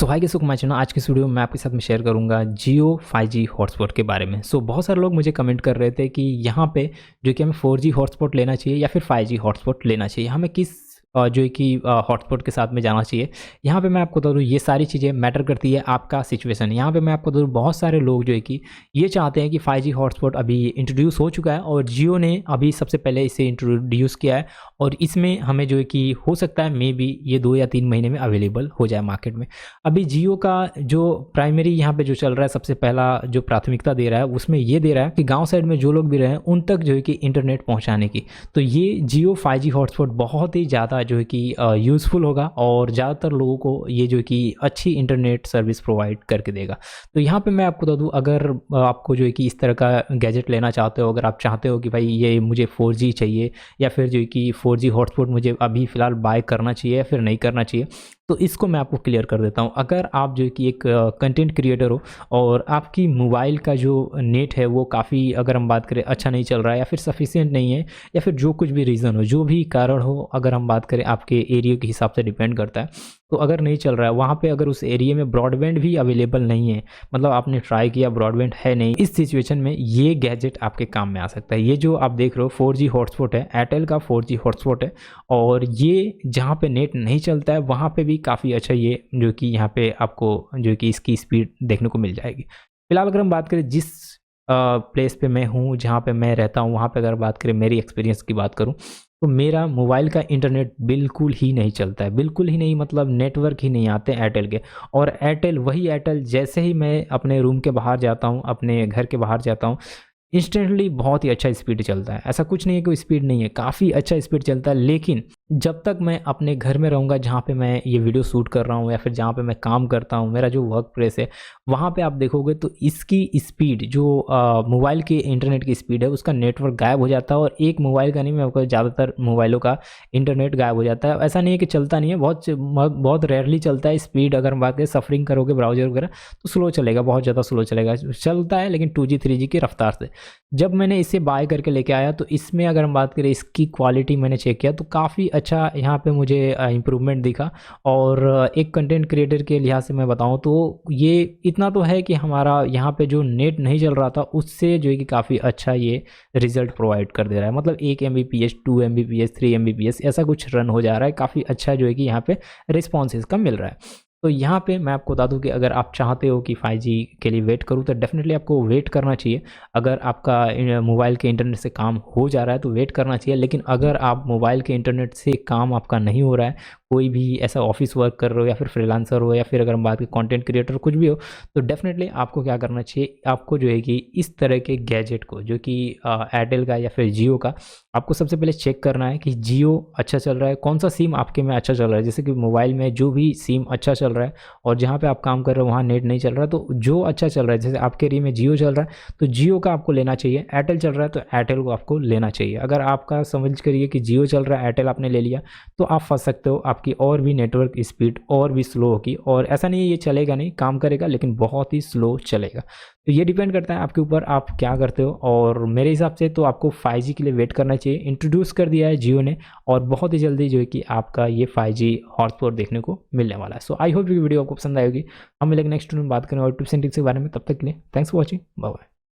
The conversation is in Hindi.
सो हाय कैसे माय चैनल। आज की इस वीडियो में मैं आपके साथ में शेयर करूंगा जियो 5G हॉटस्पॉट के बारे में। बहुत सारे लोग मुझे कमेंट कर रहे थे कि यहाँ पे जो कि हमें 4G हॉटस्पॉट लेना चाहिए या फिर 5G हॉटस्पॉट लेना चाहिए, हमें किस जो है कि हॉटस्पॉट के साथ में जाना चाहिए। यहाँ पे मैं आपको बता दूँ ये सारी चीज़ें मैटर करती है आपका सिचुएशन। यहाँ पे मैं आपको बता दूँ बहुत सारे लोग जो है कि ये चाहते हैं कि 5G हॉटस्पॉट अभी इंट्रोड्यूस हो चुका है और जियो ने अभी सबसे पहले इसे इंट्रोड्यूस किया है और इसमें हमें जो है कि हो सकता है मे बी ये 2 या 3 महीने में अवेलेबल हो जाए मार्केट में। अभी जियो का जो प्राइमरी यहाँ पे जो चल रहा है, सबसे पहला जो प्राथमिकता दे रहा है उसमें ये दे रहा है कि गांव साइड में जो लोग भी रहे हैं उन तक जो है कि इंटरनेट पहुंचाने की। तो ये जियो 5G हॉटस्पॉट बहुत ही ज़्यादा जो है कि यूज़फुल होगा और ज़्यादातर लोगों को ये जो है कि अच्छी इंटरनेट सर्विस प्रोवाइड करके देगा। तो यहाँ पे मैं आपको बता दूँ, अगर आपको जो है कि इस तरह का गैजेट लेना चाहते हो, अगर आप चाहते हो कि भाई ये मुझे 4G चाहिए या फिर जो है कि 4G हॉटस्पॉट मुझे अभी फ़िलहाल बाय करना चाहिए या फिर नहीं करना चाहिए, तो इसको मैं आपको क्लियर कर देता हूँ। अगर आप जो है कि एक कंटेंट क्रिएटर हो और आपकी मोबाइल का जो नेट है वो काफ़ी, अगर हम बात करें, अच्छा नहीं चल रहा है या फिर सफिशिएंट नहीं है या फिर जो कुछ भी रीज़न हो, जो भी कारण हो, अगर हम बात करें आपके एरिया के हिसाब से डिपेंड करता है। तो अगर नहीं चल रहा है वहाँ पे, अगर उस एरिया में ब्रॉडबैंड भी अवेलेबल नहीं है, मतलब आपने ट्राई किया ब्रॉडबैंड है नहीं, इस सिचुएशन में ये गैजेट आपके काम में आ सकता है। ये जो आप देख रहे हो 4G हॉटस्पॉट है, एयरटेल का 4G हॉटस्पॉट है और ये जहाँ पे नेट नहीं चलता है वहाँ पे भी काफ़ी अच्छा ये जो कि यहाँ पे आपको जो कि इसकी स्पीड देखने को मिल जाएगी। फिलहाल अगर हम बात करें जिस प्लेस पे मैं हूँ, जहाँ पे मैं रहता हूँ, वहाँ पे अगर बात करें मेरी एक्सपीरियंस की बात करूँ तो मेरा मोबाइल का इंटरनेट बिल्कुल ही नहीं चलता है, बिल्कुल ही नहीं, मतलब नेटवर्क ही नहीं आते एयरटेल के। और एयरटेल, वही एयरटेल, जैसे ही मैं अपने रूम के बाहर जाता हूँ, अपने घर के बाहर जाता हूँ, इंस्टेंटली बहुत ही अच्छा स्पीड चलता है। ऐसा कुछ नहीं है कि स्पीड नहीं है, काफ़ी अच्छा स्पीड चलता है। लेकिन जब तक मैं अपने घर में रहूँगा जहाँ पे मैं ये वीडियो शूट कर रहा हूँ या फिर जहाँ पे मैं काम करता हूँ, मेरा जो वर्क प्लेस है, वहाँ पे आप देखोगे तो इसकी स्पीड जो मोबाइल के इंटरनेट की स्पीड है उसका नेटवर्क गायब हो जाता है। और एक मोबाइल का नहीं, मैं आपको ज़्यादातर मोबाइलों का इंटरनेट गायब हो जाता है। ऐसा नहीं है कि चलता नहीं है, बहुत रेयरली चलता है। स्पीड अगर हम बात करें, सफरिंग करोगे ब्राउजर वगैरह तो स्लो चलेगा, बहुत ज़्यादा स्लो चलेगा, चलता है लेकिन 2G 3G की रफ्तार से। जब मैंने इसे बाय करके लेके आया तो इसमें अगर हम बात करें इसकी क्वालिटी, मैंने चेक किया तो काफ़ी अच्छा यहाँ पे मुझे इम्प्रूवमेंट दिखा। और एक कंटेंट क्रिएटर के लिहाज से मैं बताऊँ तो ये इतना तो है कि हमारा यहाँ पे जो नेट नहीं चल रहा था उससे जो है कि काफ़ी अच्छा ये रिज़ल्ट प्रोवाइड कर दे रहा है। मतलब 1 Mbps, 2 Mbps, 3 Mbps ऐसा कुछ रन हो जा रहा है। काफ़ी अच्छा जो है कि यहाँ पे रिस्पॉन्स इसका मिल रहा है। तो यहाँ पे मैं आपको बता दूँ कि अगर आप चाहते हो कि 5G के लिए वेट करूँ तो डेफ़िनेटली आपको वेट करना चाहिए। अगर आपका मोबाइल के इंटरनेट से काम हो जा रहा है तो वेट करना चाहिए। लेकिन अगर आप मोबाइल के इंटरनेट से काम आपका नहीं हो रहा है, कोई भी ऐसा ऑफिस वर्क कर रहे हो या फिर फ्रीलांसर हो या फिर अगर हम बात करें कंटेंट क्रिएटर कुछ भी हो, तो डेफ़िनेटली आपको क्या करना चाहिए, आपको जो है कि इस तरह के गैजेट को, जो कि एयरटेल का या फिर जियो का, आपको सबसे पहले चेक करना है कि जियो अच्छा चल रहा है, कौन सा सिम आपके में अच्छा चल रहा है। जैसे कि मोबाइल में जो भी सिम अच्छा चल रहा है और जहाँ पे आप काम कर रहे हो वहाँ नेट नहीं चल रहा, तो जो अच्छा चल रहा है, जैसे आपके एरिया में जियो चल रहा है तो जियो का आपको लेना चाहिए। एयरटेल चल रहा है तो एयरटेल को आपको लेना चाहिए। अगर आपका समझ करिए कि जियो चल रहा है, एयरटेल आपने ले लिया, तो आप फंस सकते हो, आपकी और भी नेटवर्क स्पीड और भी स्लो होगी। और ऐसा नहीं है ये चलेगा नहीं, काम करेगा लेकिन बहुत ही स्लो चलेगा। तो ये डिपेंड करता है आपके ऊपर, आप क्या करते हो। और मेरे हिसाब से तो आपको 5G के लिए वेट करना चाहिए। इंट्रोड्यूस कर दिया है जियो ने और बहुत ही जल्दी जो है कि आपका ये 5G हॉटस्पॉट देखने को मिलने वाला है। सो आई होप ये वीडियो आपको पसंद आएगी। हम मिलेंगे नेक्स्ट वीडियो में, बात करें और टिप्स एंड ट्रिक्स के बारे में। तब तक के लिए thanks for watching, bye bye.